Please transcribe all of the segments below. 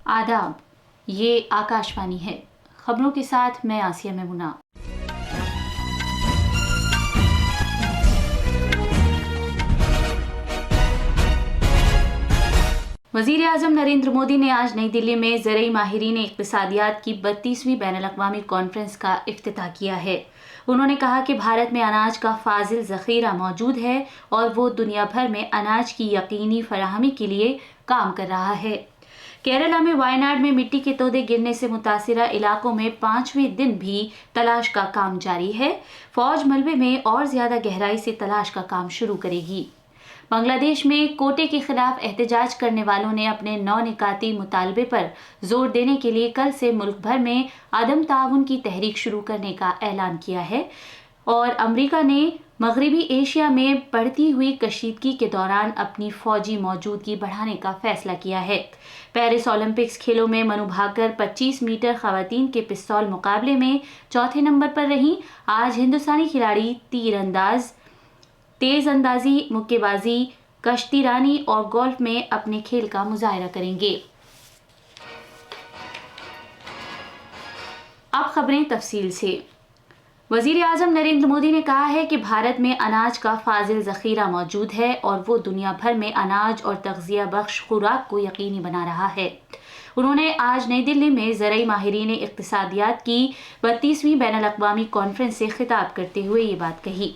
आदाब, ये आकाशवाणी है। खबरों के साथ मैं आसिया मेमुना। वज़ीर आज़म नरेंद्र मोदी ने आज नई दिल्ली में ज़रई माहिरीन इक़्तिसादियात की 32वीं बैनुल-अक़वामी कॉन्फ्रेंस का इफ्तिताह किया है। उन्होंने कहा कि भारत में अनाज का फाजिल ज़ख़ीरा मौजूद है और वो दुनिया भर में अनाज की यकीनी फराहमी के लिए काम कर रहा है। केरला में वायनाड में मिट्टी के तोदे गिरने से मुतासिरा इलाकों में 5वें दिन भी तलाश का काम जारी है। फौज मलबे में और ज़्यादा गहराई से तलाश का काम शुरू करेगी। बांग्लादेश में कोटे के खिलाफ एहतजाज करने वालों ने अपने 9 निकाती मुतालबे पर जोर देने के लिए कल से मुल्क भर में अदम ताउन की तहरीक शुरू करने का ऐलान किया है और अमेरिका ने मगरबी एशिया में बढ़ती हुई कशीदगी के दौरान अपनी फौजी मौजूदगी बढ़ाने का फैसला किया है। पेरिस ओलंपिक्स खेलों में मनु भाकर 25 मीटर खवातीन के पिस्तौल मुकाबले में चौथे नंबर पर रहीं। आज हिंदुस्तानी खिलाड़ी तीरंदाज, तेज अंदाजी, मुक्केबाजी, कश्तीरानी और गोल्फ में अपने खेल का मुजाहरा करेंगे। अब खबरें तफसील से। वज़ीर आज़म नरेंद्र मोदी ने कहा है कि भारत में अनाज का फाजिल ज़ख़ीरा मौजूद है और वो दुनिया भर में अनाज और तग़ज़िया बख्श खुराक को यकीनी बना रहा है। उन्होंने आज नई दिल्ली में ज़रई माहिरीन इक़्तिसादियात की 32वीं बैनुल-अक़वामी कॉन्फ्रेंस से खिताब करते हुए ये बात कही।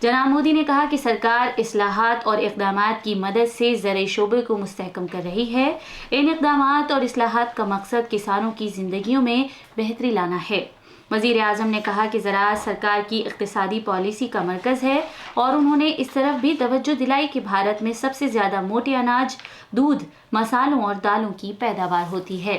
जनाब मोदी ने कहा कि सरकार इस्लाहात और इक़दामात की मदद से ज़रई शोबे को मुस्तहकम कर रही है। इन इक़दामात और इस्लाहात का मकसद किसानों की ज़िंदगियों में बेहतरी लाना है। वज़ीर आज़म ने कहा कि ज़राअत सरकार की इक़्तिसादी पॉलिसी का मरकज़ है और उन्होंने इस तरफ भी तवज्जो दिलाई कि भारत में सबसे ज़्यादा मोटे अनाज, दूध, मसालों और दालों की पैदावार होती है।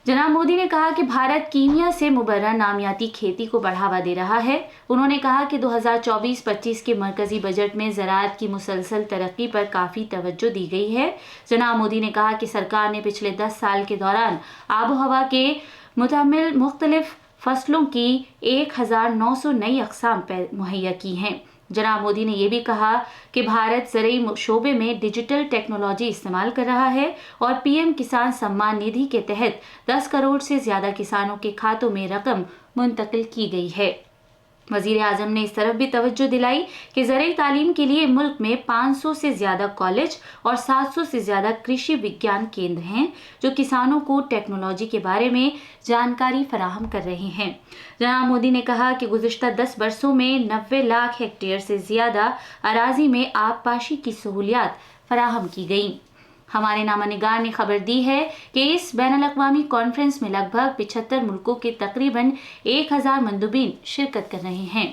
जनाब मोदी ने कहा कि भारत कीमिया से मुबर्रा नामियाती खेती को बढ़ावा दे रहा है। उन्होंने कहा कि 2024-25 के मरकजी बजट में ज़राअत की मुसलसल तरक्की पर काफ़ी तवज्जो दी गई है। जनाब मोदी ने कहा कि सरकार ने पिछले 10 साल के दौरान आबो हवा के मुतमिल मुख्तलिफ फसलों की 1900 नई अक़साम मुहैया की हैं। जनाब मोदी ने यह भी कहा कि भारत ज़रई शोबे में डिजिटल टेक्नोलॉजी इस्तेमाल कर रहा है और पीएम किसान सम्मान निधि के तहत 10 करोड़ से ज़्यादा किसानों के खातों में रकम मुंतकिल की गई है। वज़ीर आज़म ने इस तरफ भी तवज्जो दिलाई कि ज़रई तालीम के लिए मुल्क में 500 से ज़्यादा कॉलेज और 700 से ज़्यादा कृषि विज्ञान केंद्र हैं जो किसानों को टेक्नोलॉजी के बारे में जानकारी फराहम कर रहे हैं। जनाब मोदी ने कहा कि गुज़िश्ता 10 बरसों में 90 लाख हेक्टेयर से ज़्यादा अराज़ी में आबपाशी की सहूलियात फराहम की गईं। हमारे नामानिगार ने खबर दी है कि इस बैनुल-अक़वामी कॉन्फ्रेंस में लगभग 75 मुल्कों के तकरीबन 1000 मंदुबीन शिरकत कर रहे हैं।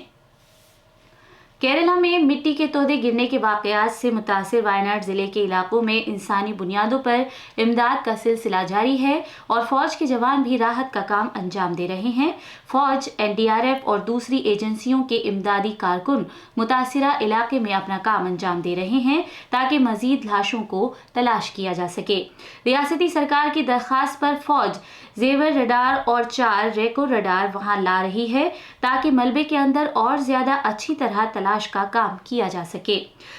केरला में मिट्टी के तोदे गिरने के वाक़यात से मुतासिर वायनाड ज़िले के इलाकों में इंसानी बुनियादों पर इमदाद का सिलसिला जारी है और फ़ौज के जवान भी राहत का काम अंजाम दे रहे हैं। फ़ौज, NDRF और दूसरी एजेंसियों के इमदादी कारकुन मुतासिरा इलाके में अपना काम अंजाम दे रहे हैं ताकि मज़ीद लाशों को तलाश किया जा सके। रियासती सरकार की दरख्वास्त पर फ़ौज ज़ेवर रडार और 4 रेको रडार वहां ला रही है ताकि मलबे के अंदर और ज़्यादा अच्छी तरह तलाश का काम किया जा सके।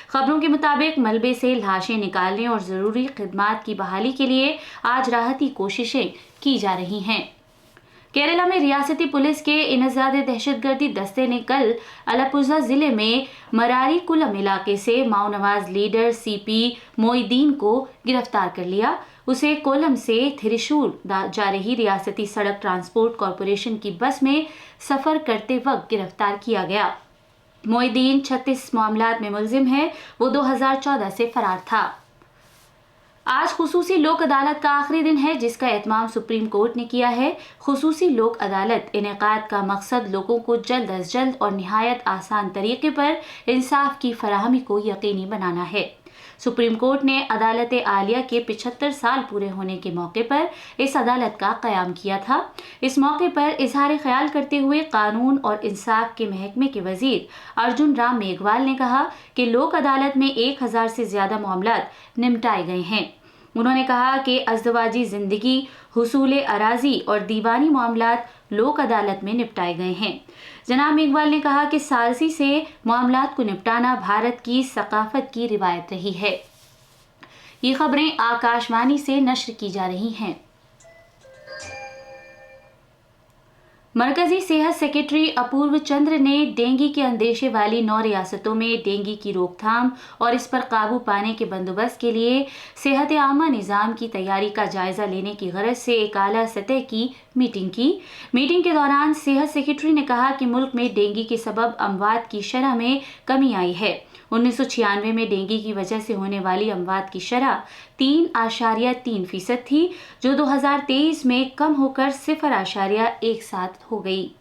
खबरों के मुताबिक मलबे से लाशें निकालने और ज़रूरी खिदमात की बहाली के लिए आज राहती कोशिशें की जा रही हैं। केरला में रियासती पुलिस के इनज़ादे दहशतगर्दी दस्ते ने कल अलापुज़ा ज़िले में मरारीकुलम इलाके से माओनवाज लीडर CP मोइदीन को गिरफ्तार कर लिया। उसे कोलम से थिरिशूर जा रही रियासती सड़क ट्रांसपोर्ट कॉरपोरेशन की बस में सफ़र करते वक्त गिरफ्तार किया गया। मोइदीन 36 मामलात में मुलजिम है। वो 2014 से फरार था। आज खुसूसी लोक अदालत का आखिरी दिन है जिसका एहतमाम सुप्रीम कोर्ट ने किया है। खुसूसी लोक अदालत इनेकाद का मकसद लोगों को जल्द अज जल्द और निहायत आसान तरीके पर इंसाफ की फराहमी को यकीनी बनाना है। सुप्रीम कोर्ट ने अदालत आलिया के 75 साल पूरे होने के मौके पर इस अदालत का क़याम किया था। इस मौके पर इजहार ख्याल करते हुए कानून और इंसाफ के महकमे के वजीर अर्जुन राम मेघवाल ने कहा कि लोक अदालत में 1000 से ज़्यादा मामलात निपटाए गए हैं। उन्होंने कहा कि अज़दवाजी ज़िंदगी, हुसूल अराजी और दीवानी मामलात लोक अदालत में निपटाए गए हैं। जनाब मेघवाल ने कहा कि सालसी से मामलात को निपटाना भारत की सकाफत की रिवायत रही है। ये खबरें आकाशवाणी से नश्र की जा रही हैं। मरकजी सेहत सेक्रेटरी अपूर्व चंद्र ने डेंगू के अंदेशे वाली 9 रियासतों में डेंगू की रोकथाम और इस पर काबू पाने के बंदोबस्त के लिए सेहत आमा निज़ाम की तैयारी का जायजा लेने की गरज से एक आला सतह की मीटिंग की। मीटिंग के दौरान सेहत सेक्रेटरी ने कहा कि मुल्क में डेंगू के सबब अमवात की शरह में कमी आई है। 1996 में डेंगू की वजह से होने वाली अमवात की शरह 3.3% थी, जो 2023 में कम होकर 0.17 हो गई।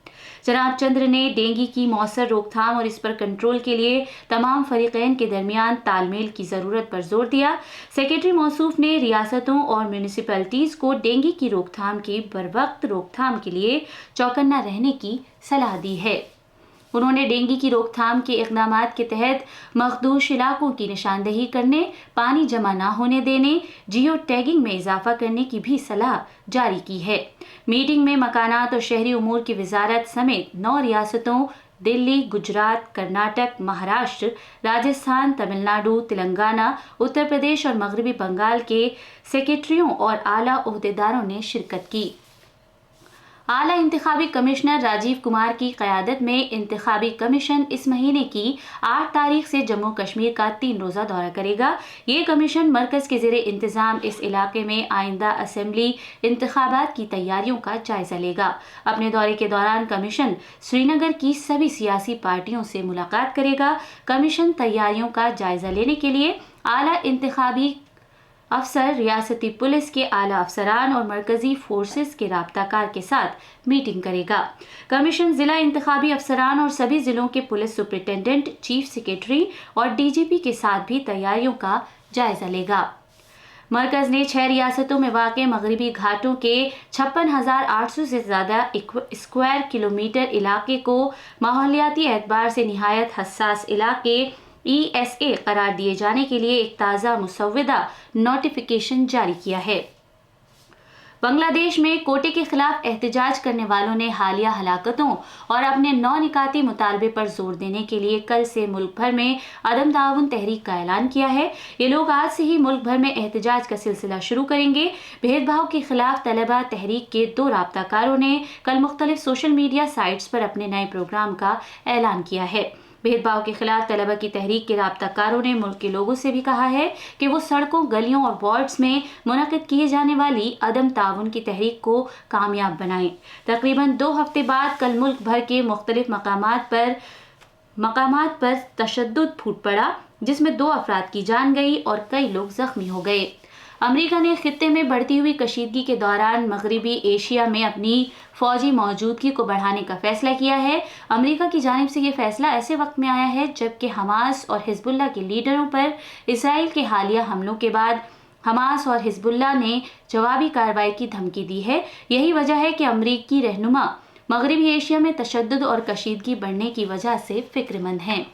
जनाब चंद्र ने डेंगू की मौसर रोकथाम और इस पर कंट्रोल के लिए तमाम फरीकैन के दरमियान तालमेल की ज़रूरत पर जोर दिया। सेक्रेटरी मौसूफ ने रियासतों और म्यूनिसिपैलिटीज़ को डेंगू की रोकथाम की बरवक्त रोकथाम के लिए चौकन्ना रहने की सलाह दी है। उन्होंने डेंगू की रोकथाम के इक़दामात के तहत मखदूश इलाकों की निशानदेही करने, पानी जमा न होने देने, जियो टैगिंग में इजाफा करने की भी सलाह जारी की है। मीटिंग में मकानात और शहरी उमूर की वजारत समेत 9 रियासतों दिल्ली, गुजरात, कर्नाटक, महाराष्ट्र, राजस्थान, तमिलनाडु, तेलंगाना, उत्तर प्रदेश और मगरबी बंगाल के सेक्रेटरियों और आला ओहदेदारों ने शिरकत की। आला इंतखाबी कमिश्नर राजीव कुमार की क़यादत में इंतखाबी कमीशन इस महीने की 8 तारीख से जम्मू कश्मीर का 3 रोज़ा दौरा करेगा। ये कमीशन मरकज़ के ज़ेरे इंतज़ाम इस इलाके में आइंदा असेंबली इंतखाबात की तैयारियों का जायज़ा लेगा। अपने दौरे के दौरान कमीशन श्रीनगर की सभी सियासी पार्टियों से मुलाकात करेगा। कमीशन तैयारियों का जायज़ा लेने के लिए आला इंतखाबी अफसर, रियासती पुलिस के आला अफसरान और मरकजी फोर्सेस के राब्ताकार के साथ मीटिंग करेगा। कमीशन जिला इंतखाबी अफसरान और सभी जिलों के पुलिस सुपरिटेंडेंट, चीफ सेक्रेटरी और डीजीपी के साथ भी तैयारियों का जायजा लेगा। मरकज ने 6 रियासतों में वाक़ मगरबी घाटों के 56,800 से ज़्यादा स्क्वायर किलोमीटर इलाके को माहौलियाती एतबार से निहायत हसास इलाके ESA करार दिए जाने के लिए एक ताज़ा मुसव्वदा नोटिफिकेशन जारी किया है। बांग्लादेश में कोटे के खिलाफ एहतजाज करने वालों ने हालिया हलाकतों और अपने 9 निकाती मुतालबे पर जोर देने के लिए कल से मुल्क भर में अदम ताउन तहरीक का ऐलान किया है। ये लोग आज से ही मुल्क भर में एहतजाज का सिलसिला शुरू करेंगे। भेदभाव के खिलाफ तलबा तहरीक के 2 राब्ताकारों ने कल मुख्तलिफ सोशल मीडिया साइट्स पर अपने नए प्रोग्राम का ऐलान किया है। भेदभाव के खिलाफ तलबा की तहरीक के राब्ताकारों ने मुल्क के लोगों से भी कहा है कि वो सड़कों, गलियों और वार्ड्स में मुनक़िद किए जाने वाली अदम ताउन की तहरीक को कामयाब बनाएं। तकरीबन 2 हफ्ते बाद कल मुल्क भर के मुख्तलिफ मकामात पर तशद्दुद फूट पड़ा, जिसमें 2 अफराद की जान गई और कई लोग जख्मी हो गए। अमेरिका ने खित्ते में बढ़ती हुई कशीदगी के दौरान मगरबी एशिया में अपनी फौजी मौजूदगी को बढ़ाने का फैसला किया है। अमेरिका की जानिब से ये फैसला ऐसे वक्त में आया है जबकि हमास और हिजबुल्लाह के लीडरों पर इसराइल के हालिया हमलों के बाद हमास और हिजबुल्लाह ने जवाबी कार्रवाई की धमकी दी है। यही वजह है कि अमरीकी रहनुमा मगरबी एशिया में तशद्दुद और कशीदगी बढ़ने की वजह से फिक्रमंद हैं।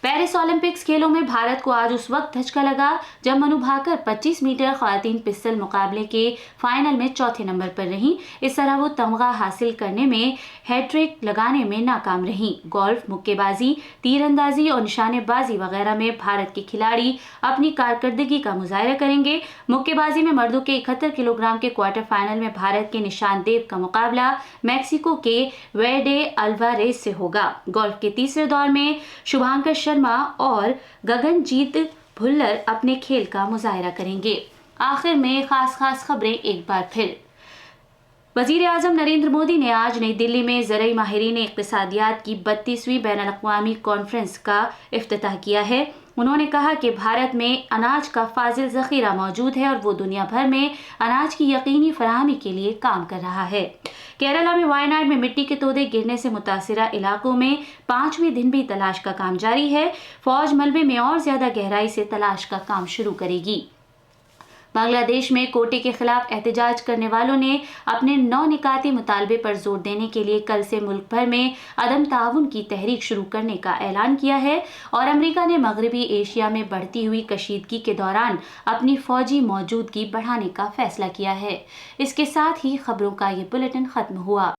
पेरिस ओलंपिक्स खेलों में भारत को आज उस वक्त धचका लगा जब मनु भाकर 25 मीटर ख़वातीन पिस्टल मुकाबले के फाइनल में चौथे नंबर पर रहीं। इस तरह वो तमगा हासिल करने में हैट्रिक लगाने में नाकाम रहीं। गोल्फ, मुक्केबाजी, तीरंदाजी और निशानेबाजी वगैरह में भारत के खिलाड़ी अपनी कारकर्दगी का मुजाहरा करेंगे। मुक्केबाजी में मर्दों के 71 किलोग्राम के क्वार्टर फाइनल में भारत के निशान देव का मुकाबला मैक्सिको के वेडे अल्वारेज से होगा। गोल्फ के तीसरे दौर में शुभांकर शर्मा और गगनजीत भुल्लर अपने खेल का मुजाहरा करेंगे। आखिर में खास खबरें एक बार फिर। वज़ीर आज़म नरेंद्र मोदी ने आज नई दिल्ली में ज़रई माहिरीन इक़्तिसादियात की 32वीं बैनुल-अक़वामी कॉन्फ्रेंस का इफ्तिताह किया है। उन्होंने कहा कि भारत में अनाज का फाजिल ज़ख़ीरा मौजूद है और वो दुनिया भर में अनाज की यकीनी फराहमी के लिए काम कर रहा है। केरला में वायनाड में मिट्टी के तोदे गिरने से मुतासिरा इलाकों में 5वें दिन भी तलाश का काम जारी है। फौज मलबे में और ज़्यादा गहराई से तलाश का काम शुरू करेगी। बांग्लादेश में कोटे के खिलाफ एहतजाज करने वालों ने अपने 9 निकाती मुतालबे पर जोर देने के लिए कल से मुल्क भर में अदम ताउन की तहरीक शुरू करने का ऐलान किया है और अमेरिका ने मगरबी एशिया में बढ़ती हुई कशीदगी के दौरान अपनी फौजी मौजूदगी बढ़ाने का फैसला किया है। इसके साथ ही खबरों का ये बुलेटिन खत्म हुआ।